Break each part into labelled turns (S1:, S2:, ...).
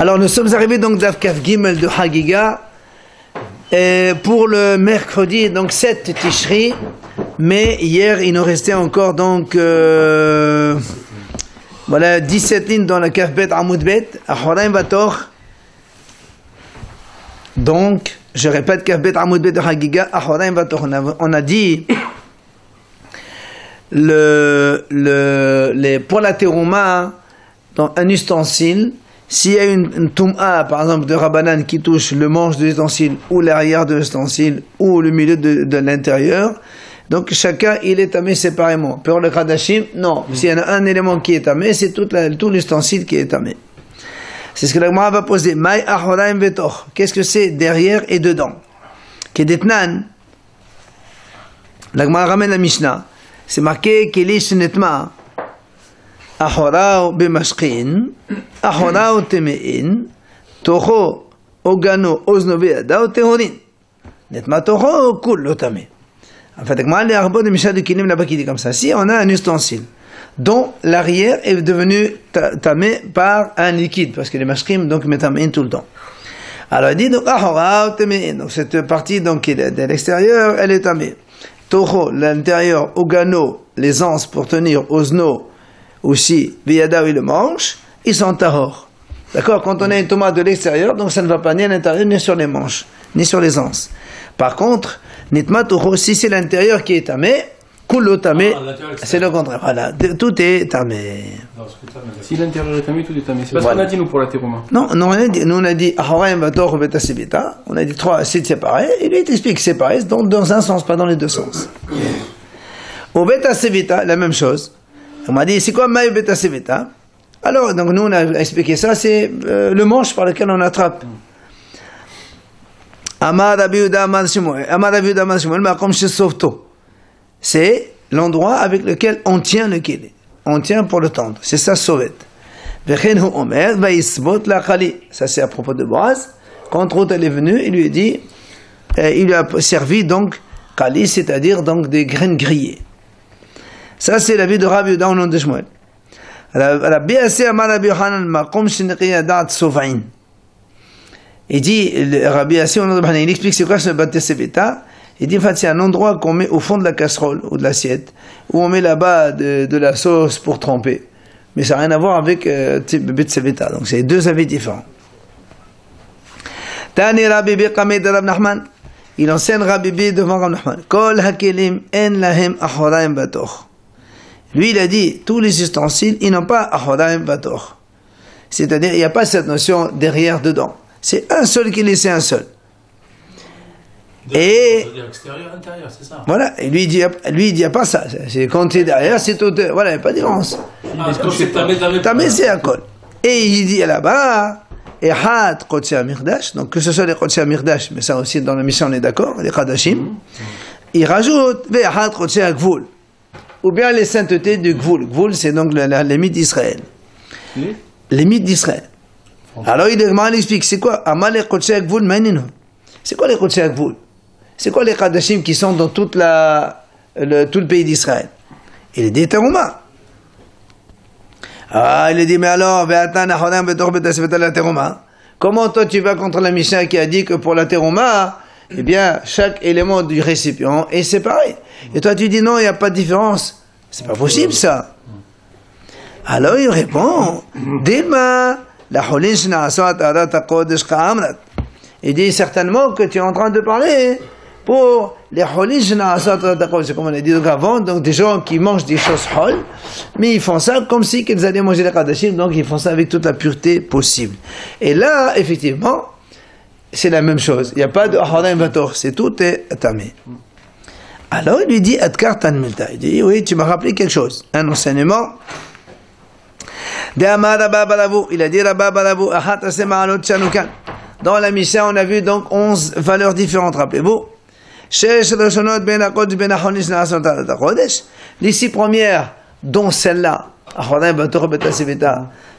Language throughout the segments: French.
S1: Alors nous sommes arrivés donc d'Av Kaf Gimel de Hagiga pour le mercredi, donc 7 Tishri, mais hier il nous restait encore donc voilà 17 lignes dans la Kaf Bet Amoud Bet, Ahoraim Vator. Donc, je répète Kaf Bet Amoud Bet de Hagiga, Ahoraim Vator. On a dit pour la terouma, dans un ustensile, s'il y a une toum'a, par exemple, de Rabbanan qui touche le manche de l'ustensile, ou l'arrière de l'ustensile, ou le milieu de l'intérieur, donc chacun, il est tamé séparément. Pour le Kadashim, non. S'il y en a un élément qui est tamé, c'est tout l'ustensile qui est tamé. C'est ce que la Gemara va poser. Maï ahoraim vetor. Qu'est-ce que c'est derrière et dedans? Kedetnan. La Gemara ramène la Mishnah. C'est marqué Kelish netma. Ahorao bemashkin, ahorao temein, toho ogano ozno be'adao tehorin. Netma toho kul lotame. En fait, les arbres de Mishnah de Kilim là-bas qui dit comme ça. Si on a un ustensile dont l'arrière est devenu tamé par un liquide, parce que les mashkim donc mettent taméin tout le temps. Alors il dit donc ahorao temein. Donc cette partie donc qui est de l'extérieur, elle est tamée. Toho, l'intérieur, ogano, les anses pour tenir, ozno, aussi, Viyada et le manche, ils sont tahor. D'accord? Quand on a une tomate de l'extérieur, donc ça ne va pas ni à l'intérieur, ni sur les manches, ni sur les anses. Par contre, Nitma Toho, si c'est l'intérieur qui est tamé, Kulo tamé, c'est le contraire. Voilà, tout est tamé.
S2: Si l'intérieur est tamé, tout est tamé. C'est pas ce qu'on a dit nous pour la terouma.
S1: Non, nous on a dit Ahoraim Vator Betasibita, on a dit 3 sites séparés, et lui il t'explique séparés, donc dans un sens, pas dans les deux sens. Au Betasibita, la même chose. On m'a dit, c'est quoi Maï Beta Sevita? Alors, donc nous on a expliqué ça, c'est le manche par lequel on attrape. C'est l'endroit avec lequel on tient le kélé. On tient pour le tendre. C'est ça, Sovet. Ça c'est à propos de Boaz. Quand Ruth elle est venue, il lui a dit, il lui a servi donc Kali, c'est-à-dire donc des graines grillées. Ça, c'est la vie de Rabbi Yehuda au nom de Shmuel. Rabbi Assi amar Rabbi Yochanan makom sheniqi da'at sovain. Il dit, Rabbi Assi au nom de Yochanan, il explique c'est quoi ce Bate Sevita. Il dit, en fait, c'est un endroit qu'on met au fond de la casserole ou de l'assiette, où on met là-bas de la sauce pour tremper. Mais ça n'a rien à voir avec Bate Sevita. Donc, c'est deux avis différents. Tani Rabbi Bekameh de Rabbi Nachman. Il enseigne Rabbi B devant Rabbi Nachman. Kol hakelim en lahem ahoraim batoch. Lui, il a dit, tous les ustensiles, ils n'ont pas ahoraim vator. C'est-à-dire, il n'y a pas cette notion derrière, dedans. C'est un seul qui laissait un seul. Et
S2: extérieur, intérieur, c'est ça.
S1: Voilà. Et lui, il dit, il n'y a pas ça. C'est quand tu es derrière, c'est tout. Voilà, il n'y a pas de différence. Tamé, c'est un col. Et il dit là-bas, Ehad Kotsia Mirdash, donc que ce soit les Kotsia Mirdash, mais ça aussi dans la mission on est d'accord, les Kadashim. Il rajoute, Ehad Kotsia Gvul. Ou bien les saintetés du Gvul. Gvul, c'est donc les mythes d'Israël. Les mythes d'Israël. Alors il explique, c'est quoi Amal Kotsia Gvul Maininu. C'est quoi les Kotsia Gvul? C'est quoi les Kadashim qui sont dans tout le pays d'Israël? Il dit Terouma. Ah, il dit, mais alors, comment toi tu vas contre la Mishnah qui a dit que pour la terouma, eh bien, chaque élément du récipient est séparé. Et toi tu dis non, il n'y a pas de différence. C'est pas possible ça. Alors il répond, il dit certainement que tu es en train de parler pour les holin, c'est comme on a dit donc avant, donc des gens qui mangent des choses hol, mais ils font ça comme si qu'ils allaient manger les kadashim, donc ils font ça avec toute la pureté possible. Et là, effectivement, c'est la même chose. Il n'y a pas de ahoraim vator, c'est tout est tamé. Alors il lui dit adkar tan milta. Il dit oui, tu m'as rappelé quelque chose, un enseignement. Il a dit Rabba Balavu, ahat asema'alot shanukan. Dans la Mishnah, on a vu donc 11 valeurs différentes, rappelez-vous. Les 6 premières, dont celle-là,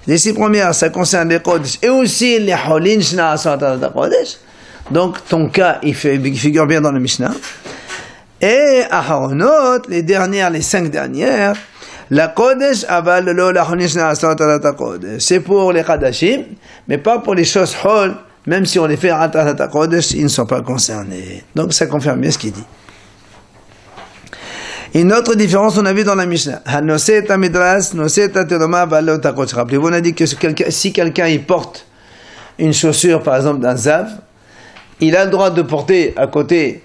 S1: les 6 premières, ça concerne les Kodesh et aussi les Holin Shna Kodesh. Donc ton cas, il figure bien dans le Mishnah. Et Aharonot, les dernières, les 5 dernières, La Kodesh aval lo la Chonish na'asot alat Kodesh. C'est pour les Kadashim, mais pas pour les choses Hol. Même si on les fait alat Kodesh, ils ne sont pas concernés. Donc ça confirme bien ce qu'il dit. Une autre différence, on a vu dans la Mishnah. Hanoseh tamidras, noseh tateroma valo takodesh. Rappelez-vous, on a dit que si quelqu'un il porte une chaussure, par exemple d'un zav, il a le droit de porter à côté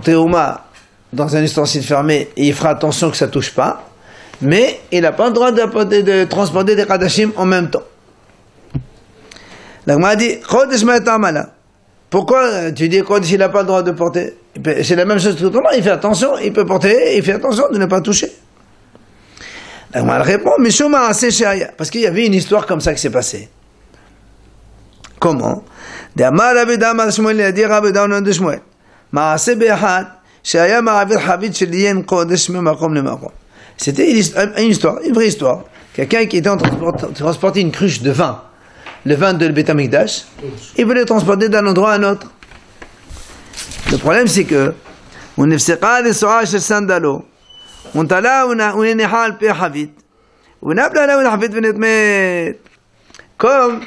S1: terouma dans un ustensile fermé et il fera attention que ça touche pas, mais il n'a pas le droit de transporter des kadashim en même temps. La Gemara dit Chodesh ma'etamala. Pourquoi tu dis Chodesh il n'a pas le droit de porter? C'est la même chose que tout le monde, il fait attention, il peut porter, il fait attention de ne pas toucher. La Gemara répond Mishum ma'aseh she'aya, parce qu'il y avait une histoire comme ça qui s'est passée. Comment? De Amar Rabbi Damar Shmuel, il a dit Rabbi Damar de Shmuel. Ma'aseh be'achad, she'aya ma'avir havit sheliyen kodesh me'makom le'makom. C'était une histoire, une vraie histoire. Quelqu'un qui était en train de transporter une cruche de vin, le vin de Beit Hamikdash, il voulait le transporter d'un endroit à un autre. Le problème c'est que, on nefseqa le so'a shel sandalo, on tala on neha al pe havit, on abla la havit venetmet. Comme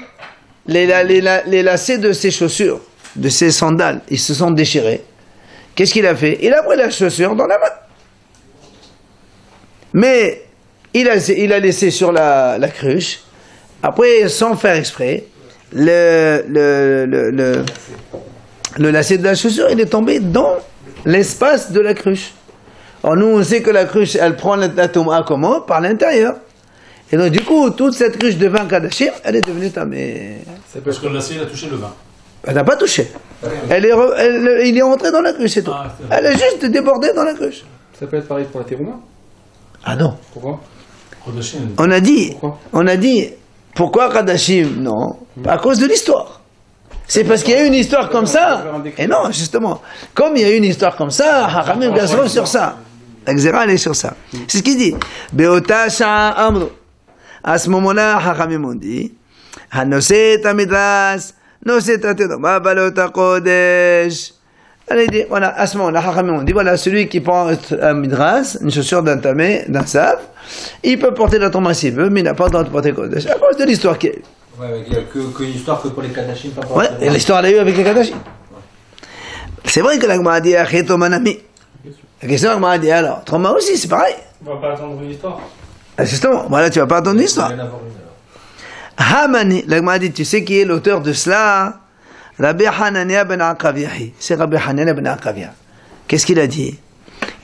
S1: les lacets de ses chaussures, de ses sandales, ils se sont déchirés. Qu'est-ce qu'il a fait? Il a pris la chaussure dans la main. Mais il a laissé sur la cruche. Après, sans faire exprès, le lacet de la chaussure, il est tombé dans l'espace de la cruche. Alors nous, on sait que la cruche, elle prend la touma comment? Par l'intérieur. Et donc, du coup, toute cette cruche de vin kadashim, elle est devenue tamée.
S2: C'est parce que le lacet, il a touché le vin.
S1: Elle n'a pas touché. Il est rentré dans la cruche, c'est tout. Elle a juste débordé dans la cruche.
S2: Ça peut être pareil pour la terouma?
S1: Ah non.
S2: Pourquoi?
S1: On a dit, pourquoi Kadashim? Non, à cause de l'histoire. C'est parce qu'il y a eu une histoire comme ça. Et non, justement, comme il y a eu une histoire comme ça, Hachamim gaseront sur ça. L'exéra, elle est sur ça. C'est ce qu'il dit. Be'ota sha'a amru. À ce moment-là, Hachamim ont dit, Hanoseh tamidras, noseh tateroma valo takodesh. Elle dit, voilà, à ce moment-là, Hachamim ont dit, voilà, celui qui prend un midras, une chaussure d'un tamé, d'un sav, il peut porter la tombe s'il veut, mais il n'a pas le droit de porter kodesh, à cause de l'histoire qu'il y a eu.
S3: Ouais, il n'y a qu'une histoire que pour les kadashim, pas pour
S1: ouais, et l'histoire elle a eu avec les kadashim. C'est vrai que la Gemara dit, Acheto manami. La question, la Gemara dit, alors, Troma aussi, c'est pareil.
S2: On va pas attendre une histoire.
S1: Justement, voilà, tu vas pas attendre l'histoire. Hamani, la Gemara dit, tu sais qui est l'auteur de cela? Rabbi Hanania ben Akaviahi. C'est Rabbi Hanania ben Akavia. Qu'est-ce qu'il a dit?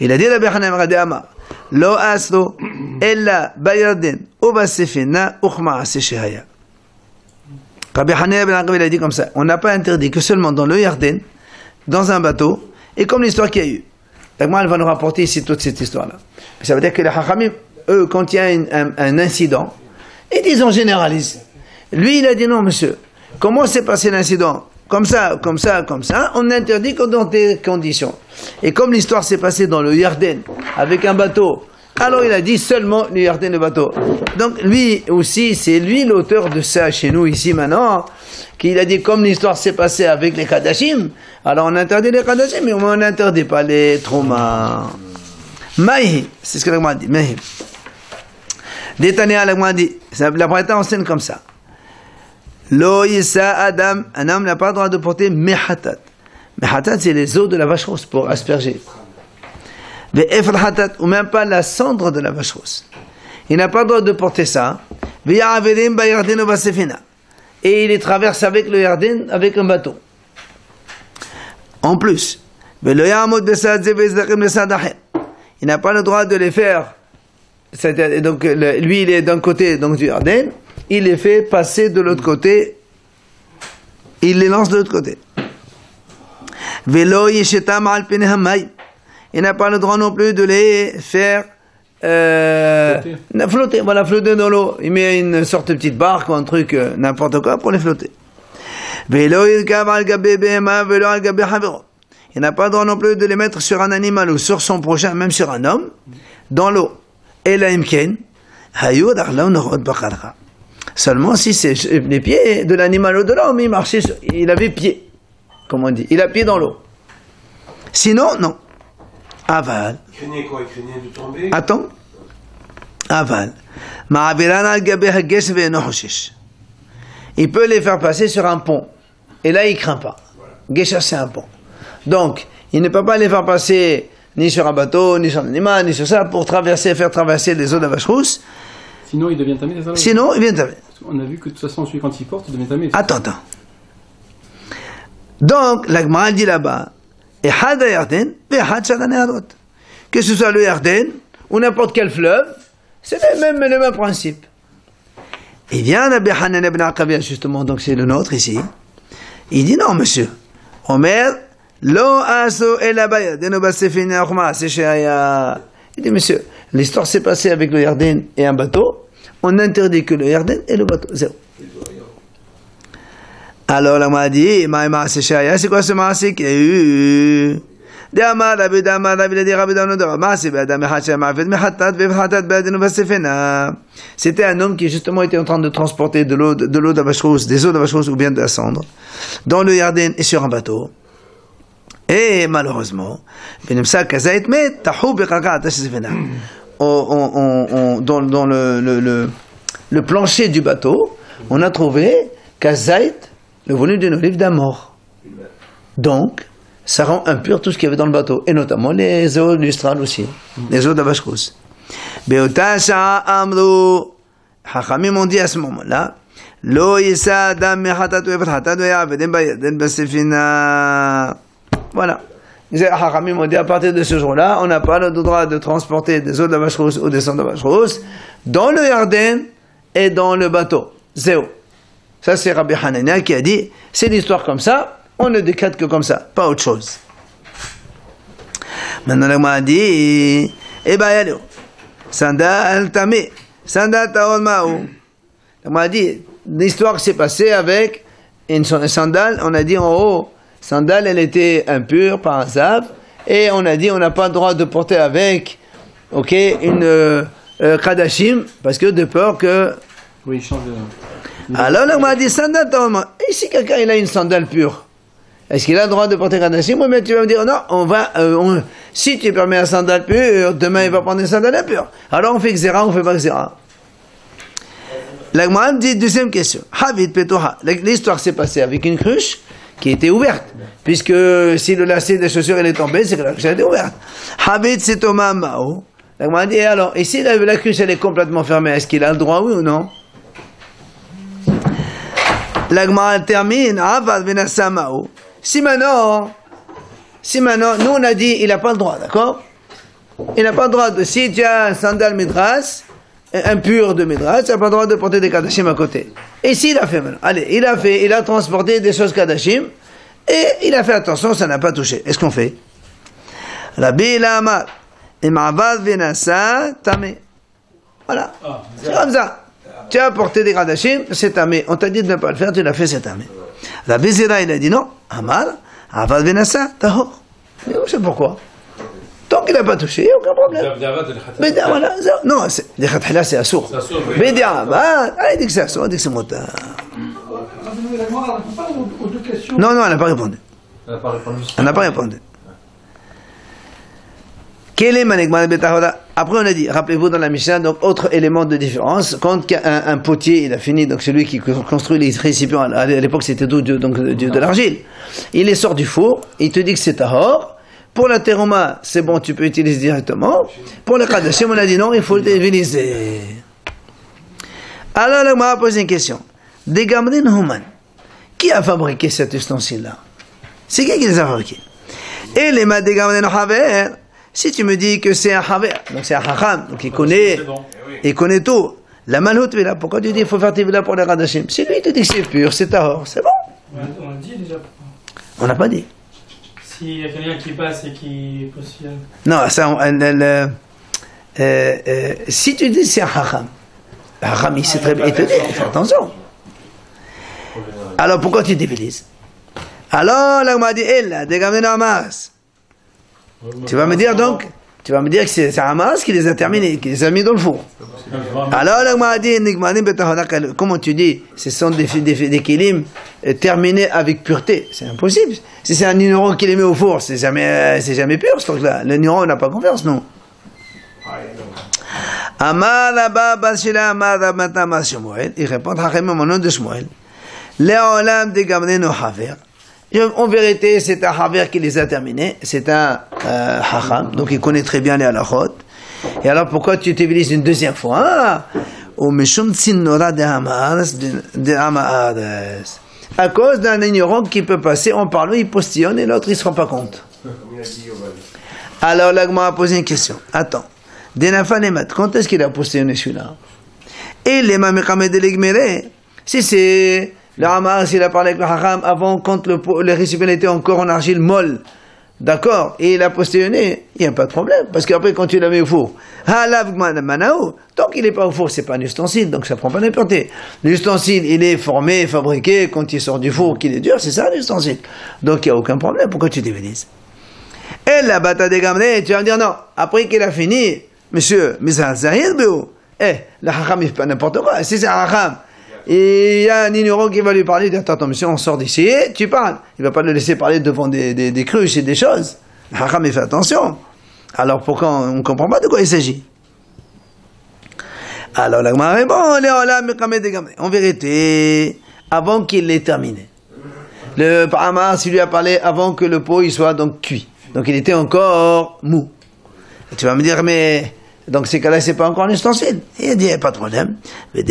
S1: Il a dit Rabbi Hanania ben Akavia, Lo aslo, ella bayarden, ou basefina, uchma aseshehaya. Rabbi Hanania ben Akavia, il a dit comme ça. On n'a pas interdit que seulement dans le Yarden, dans un bateau, et comme l'histoire qu'il y a eu. Donc moi, elle va nous rapporter ici toute cette histoire-là. Ça veut dire que les Hachamim, eux, quand il y a un incident, ils disent on généralise. Lui, il a dit non, monsieur. Comment s'est passé l'incident? Comme ça, comme ça, comme ça, on interdit que dans des conditions. Et comme l'histoire s'est passée dans le Yarden, avec un bateau, alors il a dit seulement le Yarden, le bateau. Donc lui aussi, c'est lui l'auteur de ça chez nous, ici maintenant, qu'il a dit comme l'histoire s'est passée avec les Kadashim, alors on interdit les Kadashim, mais on n'interdit pas les traumas. Maïhi, c'est ce que l'Agma dit, Maïhi. Détanéa, l'Agma dit, la Braïta enseigne comme ça. Lo yisa adam, un homme n'a pas le droit de porter mehatat. Mehatat, c'est les os de la vache rousse pour asperger. Ve'efr hatat, ou même pas la cendre de la vache rousse. Il n'a pas le droit de porter ça. Ve'yaverim bayarden ou basefina. Et il les traverse avec le Yarden, avec un bateau. En plus, il n'a pas le droit de les faire. Donc, lui, il est d'un côté donc, du Yarden. Il les fait passer de l'autre côté, il les lance de l'autre côté. Il n'a pas le droit non plus de les faire flotter. Voilà, flotter dans l'eau. Il met une sorte de petite barque ou un truc, n'importe quoi, pour les flotter. Il n'a pas le droit non plus de les mettre sur un animal ou sur son prochain, même sur un homme, dans l'eau. Et la imken, seulement si c'est les pieds de l'animal ou de l'homme, il marchait, il avait pied, comme on dit. Il a pied dans l'eau. Sinon, non. Aval.
S3: Il craignait quoi? Il craignait de tomber?
S1: Attends. Aval. Il peut les faire passer sur un pont. Et là, il ne craint pas. Gesha, c'est un pont. Donc, il ne peut pas les faire passer ni sur un bateau, ni sur un animal, ni sur ça, pour faire traverser les eaux de la vache rousse.
S2: Sinon, il devient tamé, c'est ça?
S1: Sinon, il devient tamé.
S2: On a vu que de toute façon, celui quand il porte, il devient tamé.
S1: Attends. Donc, la Gemara dit là-bas, que ce soit le Yarden ou n'importe quel fleuve, c'est le même principe. Et vient Rabbi Hanan ibn Aqabia, justement, donc c'est le nôtre ici. Il dit non, monsieur. Omer, lo aso elabaya, denobasefina ochma, seshaya. Il dit, monsieur, l'histoire s'est passée avec le Yarden et un bateau. On interdit que le Yarden et le bateau. Zéro. Alors, la m'a dit, maïma seshaya, c'est quoi ce maasik? Il y a eu. C'était un homme qui justement était en train de transporter de l'eau de la vache rousse, des eaux de la vache rousse ou bien de la cendre, dans le Yarden et sur un bateau. Et malheureusement, dans le plancher du bateau, on a trouvé Kazait, le volume d'une olive d'un mort. Donc, ça rend impur tout ce qu'il y avait dans le bateau, et notamment les eaux lustrales aussi, les eaux de la vache rousse. Chachamim ont dit à ce moment-là, Lo yisa adam mechatatu efrat veden bayaden basefina. Voilà. Chachamim ont dit à partir de ce jour-là, on n'a pas le droit de transporter des eaux de la vache rousse ou des sangs de la vache rousse dans le Yarden et dans le bateau. Zéro. Ça c'est Rabbi Hanania qui a dit, c'est l'histoire comme ça. On ne décrète que comme ça, pas autre chose. Maintenant, la m'a dit, eh ben, allez, sandal tamé, sandal taon maou. La m'a dit, l'histoire s'est passée avec une sandale, on a dit en haut, sandale, elle était impure par un zav, et on a dit, on n'a pas le droit de porter avec, ok, une kadashim, parce que de peur que.
S2: Oui, il change de.
S1: Alors, la m'a dit, sandal taon maou. Et si quelqu'un il a une sandale pure? Est-ce qu'il a le droit de porter Kadashim? Ou bien tu vas me dire, non, si tu permets un sandal pur, demain il va prendre un sandal impur. Alors on fait Xéra, on fait pas Xéra. La Gemara dit, deuxième question. Havit Petoha. L'histoire s'est passée avec une cruche qui était ouverte. Puisque si le lacet des chaussures il est tombé, c'est que la cruche était ouverte. Havit Setoma Mao. La Gemara dit, alors, et si la cruche elle est complètement fermée, est-ce qu'il a le droit, oui ou non? La Gemara termine, Avad Venasa Mao. Si maintenant, nous on a dit, il n'a pas le droit, d'accord? Il n'a pas le droit de, si tu as un sandal midras, impur de midras, tu n'as pas le droit de porter des kadashim à côté. Et s'il a fait maintenant, allez, il a transporté des choses kadashim, et il a fait attention, ça n'a pas touché. Est-ce qu'on fait? Rabbi Lamar, imavad venasa tamé. Voilà. C'est comme ça. Tu as porté des kadashim, c'est tamé. On t'a dit de ne pas le faire, tu l'as fait, c'est tamé. Rabbi Zera, il a dit non, Amar, Avad Venasa, Tahor. Je sais pourquoi. Tant qu'il n'a pas touché, aucun problème. Mais voilà, non, les khatila c'est assour. Mais Avad, il dit que c'est assour, il dit que c'est motard. Non, elle n'a pas répondu. Elle n'a pas répondu. Quel est Manigman Betahoda? Après on a dit, rappelez-vous dans la Mishnah, donc autre élément de différence, quand un potier, il a fini, donc celui qui construit les récipients, à l'époque c'était de l'argile, il les sort du four, il te dit que c'est tahor, pour la teroma, c'est bon, tu peux utiliser directement, pour le kadashim, on a dit non, il faut l'utiliser. Alors là, on m'a posé une question. Des Gamrin Human, qui a fabriqué cet ustensile-là? C'est qui les a fabriqués? Et les ma des Gamrin Haver. Si tu me dis que c'est un haver, donc c'est un hacham, donc il connaît tout. La malhout vila, pourquoi tu dis qu'il faut faire tes vila pour les radashim? Si lui te dit que c'est pur, c'est tahor, c'est bon.
S4: On l'a dit déjà.
S1: On n'a pas dit.
S4: S'il y a quelqu'un qui passe et qui possède.
S1: Non, ça, si tu dis que c'est un hacham, le hacham il sait très bien, il te dit, fais attention. Alors pourquoi tu débilises? Alors, là, on m'a dit, elle, dégamé Hamas. Tu vas me dire donc, que c'est Hamas qui les a terminés, qui les a mis dans le four. Alors, là, on m'a dit, comment tu dis, ce sont des kilim terminés avec pureté? C'est impossible. Si c'est un ignorant qui les met au four, c'est jamais pur, ce truc-là. L'ignorant n'a pas confiance, non. Amar Abba Bal Shila Amar Rabban Amar Shmuel. Il répond Hachamim au nom de Shmuel. Le'olam de Gamrenu Haver. En vérité, c'est un Haver qui les a terminés. C'est un Hacham, donc il connaît très bien les halachot. Et alors pourquoi tu t'évilises une deuxième fois? Ou Mishum Tsinora de Hamaras. À cause d'un ignorant qui peut passer, on parle, il postillonne et l'autre il se rend pas compte. Alors l'Agma a posé une question. Attends. Denafanemat, quand est-ce qu'il a postillonné celui-là? Et les Mamekamed de l'Egmere, si c'est le Hamar, s'il a parlé avec le Hacham avant, quand le récipient était encore en argile molle, d'accord, et il a postillonné, il n'y a pas de problème, parce qu'après quand tu l'as mis au four, tant qu'il n'est pas au four, c'est pas un ustensile, donc ça prend pas n'importe. L'ustensile, il est formé, fabriqué, quand il sort du four, qu'il est dur, c'est ça l'ustensile. Donc il n'y a aucun problème, pourquoi tu t'évilises? Et la bata de Gamré, tu vas me dire non, après qu'il a fini, monsieur, le Hacham, il fait pas n'importe quoi, si c'est un Hacham, et il y a un ignorant qui va lui parler, il dit attends monsieur, on sort d'ici, tu parles. Il va pas le laisser parler devant des cruches et des choses. Le Hacham, il fait attention. Alors pourquoi on ne comprend pas de quoi il s'agit? Alors la Gemara répond, en vérité, avant qu'il l'ait terminé. Le Hamar, s'il lui a parlé avant que le pot il soit donc cuit. Donc il était encore mou. Et tu vas me dire, mais donc ces cas-là, c'est pas encore un ustensile. Et il dit, pas de problème. Il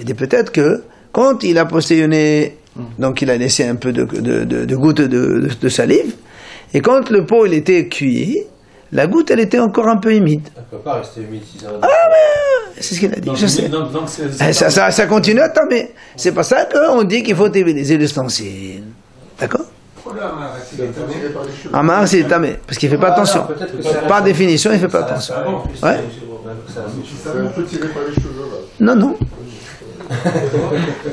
S1: dit peut-être que quand il a postillonné, donc il a laissé un peu de goutte de salive, et quand le pot il était cuit, la goutte elle était encore un peu humide.
S3: Elle peut pas rester humide si ça.
S1: Ah mais c'est ce qu'il a dit.
S2: Donc,
S1: je sais.
S2: Donc,
S1: Ça continue, attends, mais c'est pas ça qu'on dit qu'il faut utiliser l'ustensile. D'accord? Amar, c'est tamé, parce qu'il fait pas attention. Par définition, il fait pas attention. Ouais. Non, non.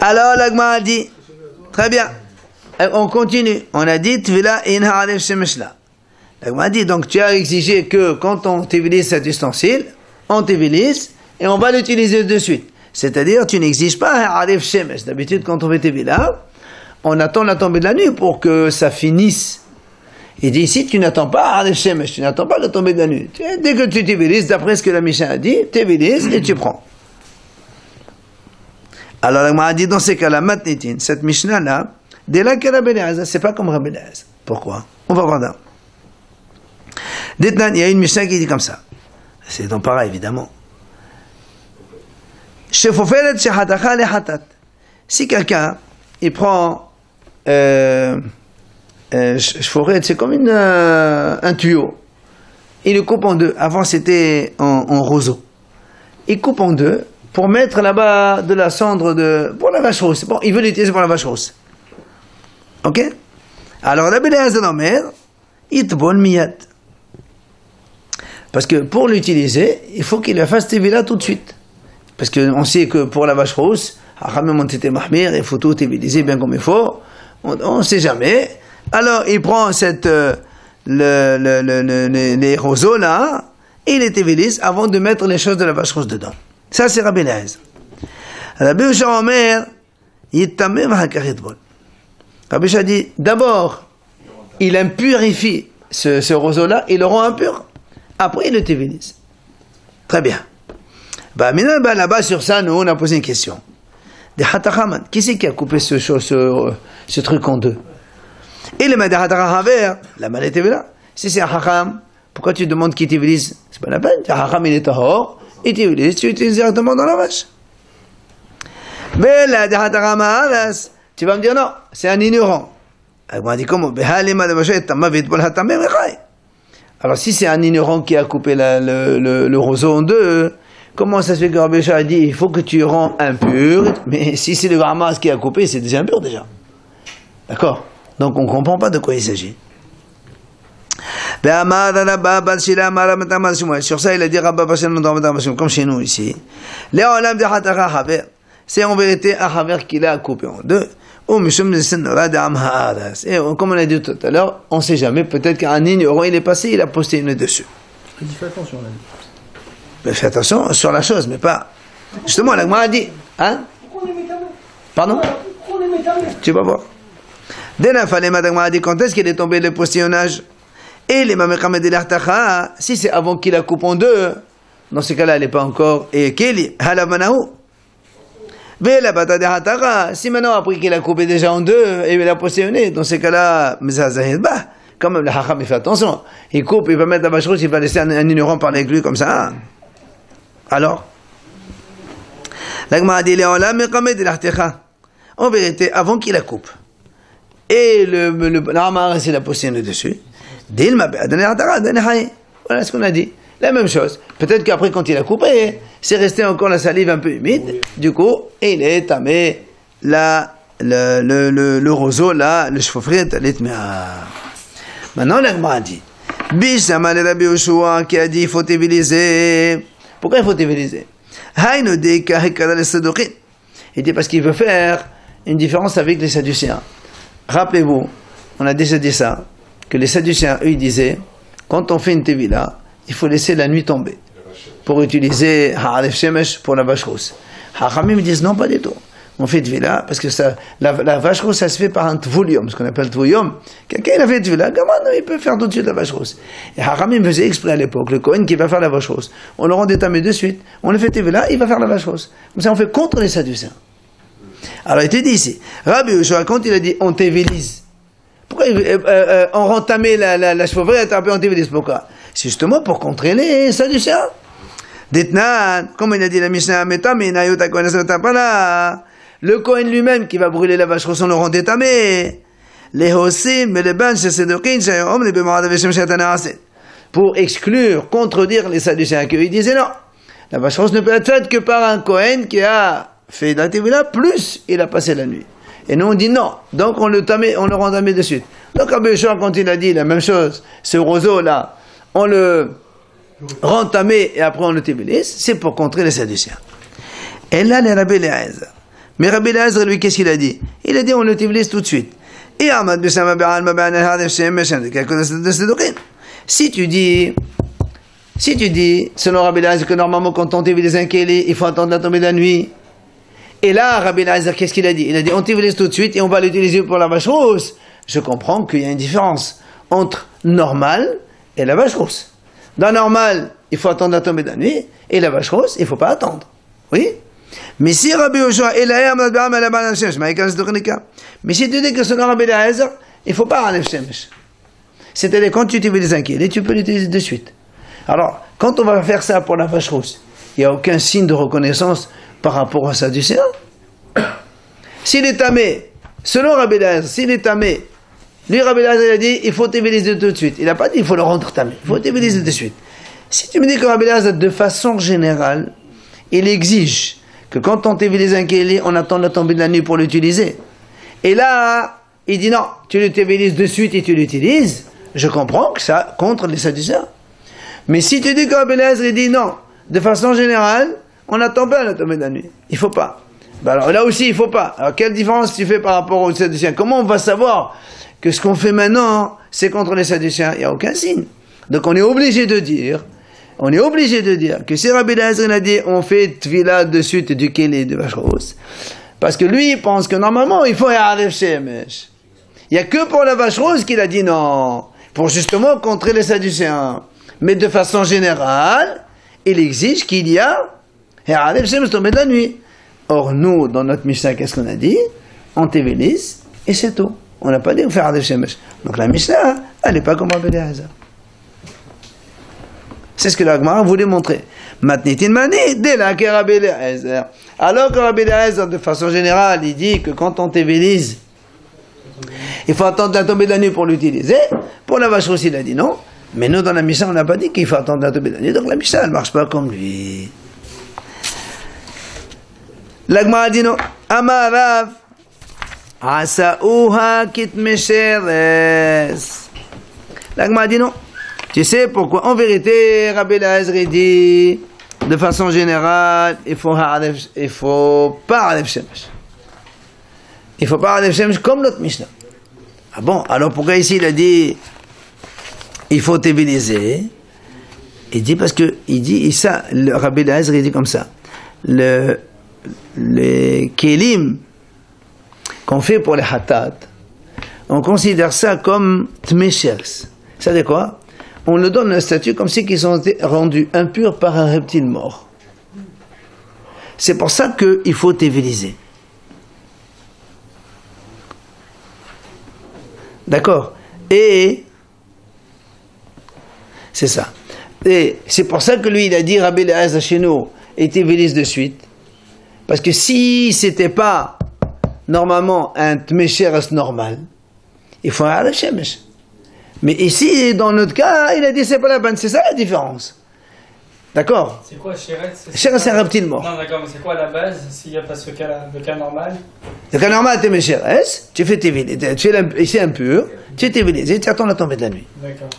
S1: Alors, l'Agma a dit, très bien. On continue. On a dit, Tvila in ha'alef shemeshla. L'Agma a dit, donc tu as exigé que quand on t'évilise cet ustensile, on t'évilise et on va l'utiliser de suite. C'est-à-dire, tu n'exiges pas ha'alef shemesh. D'habitude, quand on fait tévila, on attend la tombée de la nuit pour que ça finisse. Il dit ici, tu n'attends pas ha'alef shemesh, tu n'attends pas la tombée de la nuit. Dès que tu t'évilises, d'après ce que la Mishnah a dit, t'évilises et tu prends. Alors, la Gemara a dit dans ces cas-là, matnitin, cette Mishnah-là, dès là que Rabbi Eliezer, c'est pas comme Rabbi Eliezer. Pourquoi? On va voir là. Détnan, il y a une Mishnah qui dit comme ça. C'est dans pareil, évidemment. Shefoferet shehatacha lehatat. Si quelqu'un, il prend, shefoferet, c'est comme un tuyau. Il le coupe en deux. Avant, c'était en roseau. Il coupe en deux pour mettre là-bas de la cendre pour la vache rousse. Bon, il veut l'utiliser pour la vache rousse. Ok? Alors, Rabbi Eliezer Omer, itbol miyad. Parce que pour l'utiliser, il faut qu'il la fasse tévila tout de suite. Parce qu'on sait que pour la vache rousse, il faut tout téviliser bien comme il faut. On ne sait jamais. Alors, il prend les roseaux là, et il les tévilise avant de mettre les choses de la vache rousse dedans. Ça, c'est Rabbi Eliezer. Rabbi Yehoshua Omer, yitameh v'hakar yitbol. Rabbi Yehoshua dit, d'abord, il impurifie ce roseau-là, il le rend impur. Après, il le tévilise. Très bien. Maintenant, là-bas, sur ça, nous, on a posé une question. Des hatachaman. Qui c'est qui a coupé ce truc en deux? Et le m'a dit hatachahaver, la malle était là. Si c'est un hacham, pourquoi tu demandes qu'il tévilise? C'est pas la peine. Un hacham, il est tahor, il tévilise, tu utilises directement dans la vache. Mais là, des hatachamas, tu vas me dire non, c'est un ignorant. Elle m'a dit comment? Alors si c'est un ignorant qui a coupé le roseau en deux, comment ça se fait que Rabbi Yehoshua a dit il faut que tu rends impur? Mais si c'est le Ramas qui a coupé, c'est déjà impur déjà. D'accord? Donc on ne comprend pas de quoi il s'agit. Sur ça il a dit comme chez nous ici. C'est en vérité un haver qu'il a coupé en deux. Et comme on a dit tout à l'heure, on ne sait jamais, peut-être qu'un ignorant il est passé, il a posté une dessus.
S2: Il dit fais attention là.
S1: Mais fais attention sur la chose, mais pas. Justement, la Gemara a dit. Hein? Pardon? Tu vas voir. Dès la fin, la Gemara a dit quand est-ce qu'il est tombé le postillonnage? Et les Mamekamed de l'Artacha, si c'est avant qu'il la coupe en deux, dans ce cas-là, elle n'est pas encore et Keli, Halamanahu. Mais la bata de Hatara, si maintenant après qu'il a coupé déjà en deux et il a possédé, dans ce cas-là, Mzazahidba, quand même le Hacham il fait attention. Il coupe, il va mettre la vache rouge, il va laisser un ignorant parler avec lui comme ça. Alors, l'Agma a dit Léola, mais comme de l'Artecha. En vérité, avant qu'il la coupe, et le Ramar il a possédé dessus, Dilma, voilà ce qu'on a dit. La même chose. Peut-être qu'après, quand il a coupé, c'est resté encore la salive un peu humide. Oui. Du coup, il est tamé le roseau, là, le chevauffrier, maintenant, l'Agma a dit, Bishama le Rabbi Yoshua qui a dit, il faut éviliser. Pourquoi il faut éviliser? Il dit parce qu'il veut faire une différence avec les Sadducéens. Rappelez-vous, on a déjà dit ça, que les Sadducéens, eux, ils disaient, quand on fait une tevila, il faut laisser la nuit tomber pour utiliser Ha'alef Shemesh pour la vache rousse. Hachamim me disent non, pas du tout. On fait Tvila parce que ça, la vache rousse, ça se fait par un Tvoulium, ce qu'on appelle Tvoulium. Quelqu'un il a fait Tvila, comment il peut faire tout de suite la vache rousse? Et Hachamim faisait exprès à l'époque, le Kohen qui va faire la vache rousse, on le rend détamé de suite, on le fait Tvila, il va faire la vache rousse. Comme ça on fait contre les Sadducéens. Alors il te dit ici, Rabbi Yoshua, quand il a dit on tévélise, pourquoi on rend tamé la chevauvrée et on tévélise, pourquoi? C'est justement pour contrer les Sadducéens. Ditnan, comme il a dit la Mishnah, le Kohen lui-même qui va brûler la vache rousse, on le rend détamé. Les Hosim, mais les Ban, pour exclure, contredire les Sadducéens, qu'ils disaient non. La vache rousse ne peut être faite que par un Kohen qui a fait la Tevila, plus il a passé la nuit. Et nous on dit non. Donc on le rend tamé de suite. Donc Rabbi Yoshua, quand il a dit la même chose, ce roseau-là, on le rend tamé et après on le tébilise, c'est pour contrer les Sadducéens. Et là, les Rabbi Eliezer. Mais Rabbi Eliezer, lui, qu'est-ce qu'il a dit? Il a dit on le tébilise tout de suite. Si tu dis, selon Rabbi Eliezer, que normalement quand on tébilise un keli, il faut attendre la tombée de la nuit. Et là, Rabbi Eliezer, qu'est-ce qu'il a dit? Il a dit on tébilise tout de suite et on va l'utiliser pour la vache rousse. Je comprends qu'il y a une différence entre normal et la vache rousse. Dans normal, il faut attendre la tombée de la nuit, et la vache rousse, il ne faut pas attendre. Oui? Mais si Rabbi Yoshua mais si tu dis que selon Rabbi Eliezer, il ne faut pas Ha'alef Shemesh. C'est-à-dire, quand tu utilises un keli, tu peux l'utiliser de suite. Alors, quand on va faire ça pour la vache rousse, il n'y a aucun signe de reconnaissance par rapport à Sadducéen. S'il est tamé, selon Rabbi Eliezer, s'il est tamé, lui, Rabbi Eliezer a dit, il faut téviliser tout de suite. Il n'a pas dit, il faut le rendre tamé. Il faut téviliser de suite. Si tu me dis que Rabbi Eliezer, de façon générale, il exige que quand on tévilise un keli, on attend la tombée de la nuit pour l'utiliser. Et là, il dit non, tu le tévilises de suite et tu l'utilises. Je comprends que ça contre les Sadducéens. Mais si tu dis que Rabbi Eliezer, il dit non, de façon générale, on n'attend pas la tombée de la nuit. Il ne faut pas. Ben alors là aussi, il ne faut pas. Alors quelle différence tu fais par rapport aux Sadducéens? Comment on va savoir que ce qu'on fait maintenant, c'est contre les Sadducéens? Il n'y a aucun signe. Donc on est obligé de dire que si Rabbi Eliezer a dit on fait Tvila de suite du keli de vache rousse, parce que lui il pense que normalement il faut Ha'alef Shemesh. Il n'y a que pour la vache rousse qu'il a dit non, pour justement contrer les Sadducéens. Mais de façon générale, il exige qu'il y a Ha'alef Shemesh tombé de la nuit. Or nous, dans notre Mishnah, qu'est-ce qu'on a dit? On tévélise et c'est tout. On n'a pas dit on fait Ha'alef Shemesh. Donc la Mishnah, elle n'est pas comme Rabbi Eliezer. C'est ce que l'Agmara voulait montrer. Matnitin mani, dès là que Rabbi Eliezer. Alors que Rabbi Eliezer, de façon générale, il dit que quand on tévélise, il faut attendre la tombée de la nuit pour l'utiliser. Pour la vache rousse, il a dit non. Mais nous, dans la Mishnah, on n'a pas dit qu'il faut attendre la tombée de la nuit. Donc la Mishnah, elle ne marche pas comme lui. L'Agmara dit non. Amarav. Asa'uha kitmesheres. L'Agmara dit non. Tu sais pourquoi? En vérité, Rabbi Eliezer dit, de façon générale, il faut pas Ha'alef Shemesh. Il faut pas Ha'alef Shemesh comme notre Mishnah. Ah bon? Alors pourquoi ici il a dit, il faut téviliser? Il dit parce que, il dit, ça, le Rabbi Eliezer il dit comme ça. Les kelim qu'on fait pour les hatat, on considère ça comme tmeshers. Ça veut dire quoi? on leur donne un statut comme si ils ont été rendus impurs par un reptile mort. C'est pour ça qu'il faut téviliser. D'accord? Et c'est ça. Et c'est pour ça que lui, il a dit Rabbi Eliezer chez nous, et tévilise de suite. Parce que si c'était pas normalement un tmécheres normal, il faut un shemesh. Mais ici, dans notre cas, il a dit c'est pas la peine. C'est ça la différence. D'accord?
S4: C'est quoi Chéret?
S1: Chéret, c'est un reptile mort.
S4: Non, d'accord, mais c'est quoi la base s'il n'y a pas ce cas-là, le cas normal?
S1: Le cas normal, t'es Chéret, tu fais téviliser, tu es ici impur, tu es tévilisé, tu attends la tombée de la nuit.
S4: D'accord.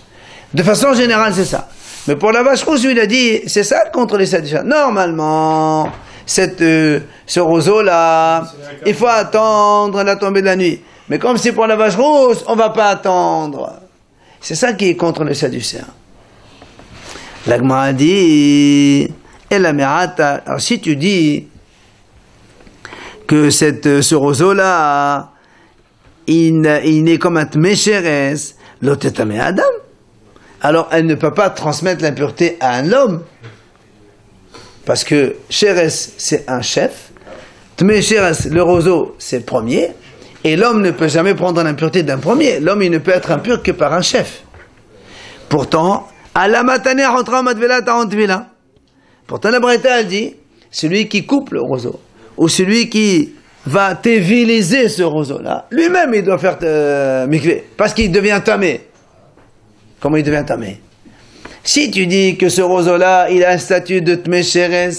S1: De façon générale, c'est ça. Mais pour la vache rouge, il a dit, c'est ça contre les sadistes. Normalement, ce roseau-là, il faut attendre la tombée de la nuit. Mais comme c'est pour la vache rouge, on ne va pas attendre. C'est ça qui est contre les sadducéens. L'Agma a dit, et la Merata, alors si tu dis que ce roseau-là, il n'est comme un tmécheres, l'otetame Adam, alors elle ne peut pas transmettre l'impureté à un homme. Parce que Chéres, c'est un chef, tmécheres, le roseau, c'est le premier, et l'homme ne peut jamais prendre l'impureté d'un premier. L'homme, il ne peut être impur que par un chef. Pourtant, à la matinée, rentre en Matvela, Tarantvela. Pourtant, la Braïta, elle dit, celui qui coupe le roseau, ou celui qui va téviliser ce roseau-là, lui-même, il doit faire mikvé, parce qu'il devient tamé. Comment il devient tamé? Si tu dis que ce roseau-là, il a un statut de tmécheres,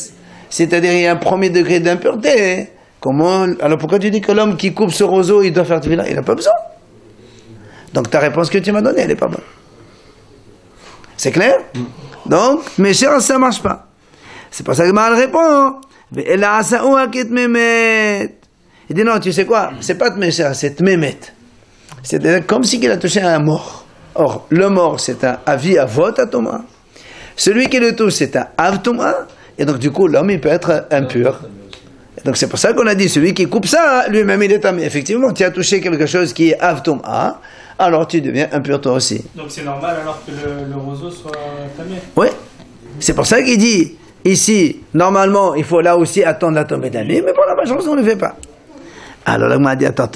S1: c'est-à-dire il y a un premier degré d'impureté, comment, alors pourquoi tu dis que l'homme qui coupe ce roseau, il doit faire tefila? Il n'a pas besoin. Donc ta réponse que tu m'as donnée, elle n'est pas bonne. C'est clair? Donc, tmécheres, ça ne marche pas. C'est pour ça que Mal répond. Il dit non, tu sais quoi? C'est pas tmécheres, c'est tmémet. C'est comme si il a touché à un mort. Or, le mort, c'est un avi avot atoma. Celui qui le touche, c'est un avtoma. Et donc, du coup, l'homme, il peut être impur. Et donc, c'est pour ça qu'on a dit, celui qui coupe ça, lui-même, il est tamé. Effectivement, tu as touché quelque chose qui est avtoma, alors tu deviens impur toi aussi.
S4: Donc, c'est normal alors que le roseau soit tamé?
S1: Oui. C'est pour ça qu'il dit, ici, normalement, il faut là aussi attendre la tombée de la nuit, mais pour la majorité, on ne le fait pas. Alors, là, on m'a dit, attends.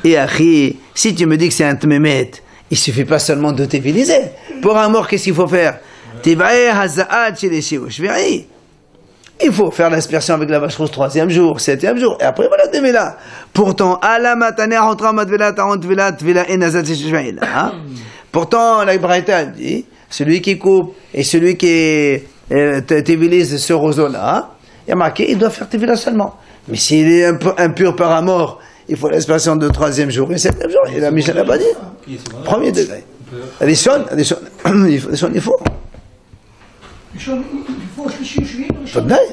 S1: Et Akhi, si tu me dis que c'est un tmémet, il suffit pas seulement de téviliser. Pour un mort, qu'est-ce qu'il faut faire? Il faut faire l'aspersion avec la vache rouge 3e jour, 7e jour, et après voilà là. Pourtant, à la matinée, rentre en Matvela, Tarantvela, Tvela, Enazat, Shishvaïla. Pourtant, la Braïta dit, celui qui coupe et celui qui tévilise ce roseau-là, il y a marqué, il doit faire tévila seulement. Mais s'il est impur par un mort, il faut l'aspersion de 3e jour et 7e jour. Et la Mishnah n'a pas dit. Premier degré. Il faut.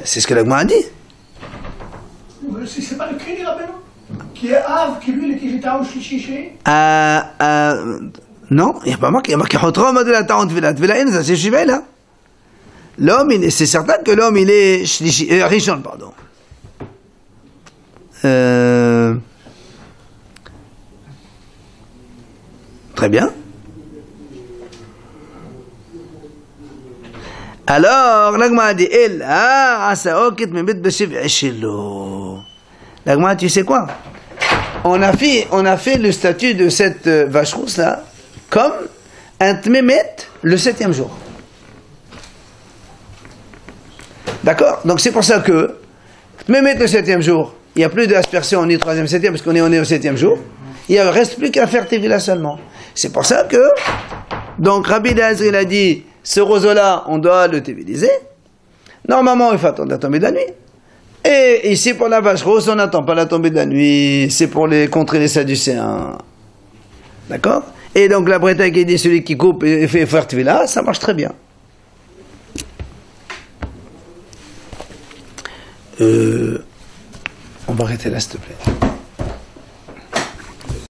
S1: C'est ce que l'Agma a dit.
S5: C'est pas le Krili Rabbeinu qui est Av, qui lui, il était au Shlishi.
S1: Non, il n'y a pas marqué. Il y a marqué Chotra Madela Tarantvela, Tvela Enza, c'est Shivela. L'homme, c'est certain que l'homme, il est Rishon, pardon. Très bien. Alors, l'Agma a dit, l'Agma, tu sais quoi? On a fait le statut de cette vache rousse là comme un tmémet le 7e jour. D'accord? Donc c'est pour ça que tmémet le 7e jour, il n'y a plus d'aspersion ni 3e, 7e, parce qu'on est au 7e jour. Il ne reste plus qu'à faire tévila seulement. C'est pour ça que, donc Rabbi Eliezer il a dit, ce roseau-là, on doit le téviliser. Normalement, il faut attendre la tombée de la nuit. Et ici, pour la vache rose, on n'attend pas la tombée de la nuit. C'est pour contrer les sadducéens. D'accord? Et donc, la Braïta qui dit, celui qui coupe et fait faire tévila, ça marche très bien. On va arrêter là, s'il te plaît.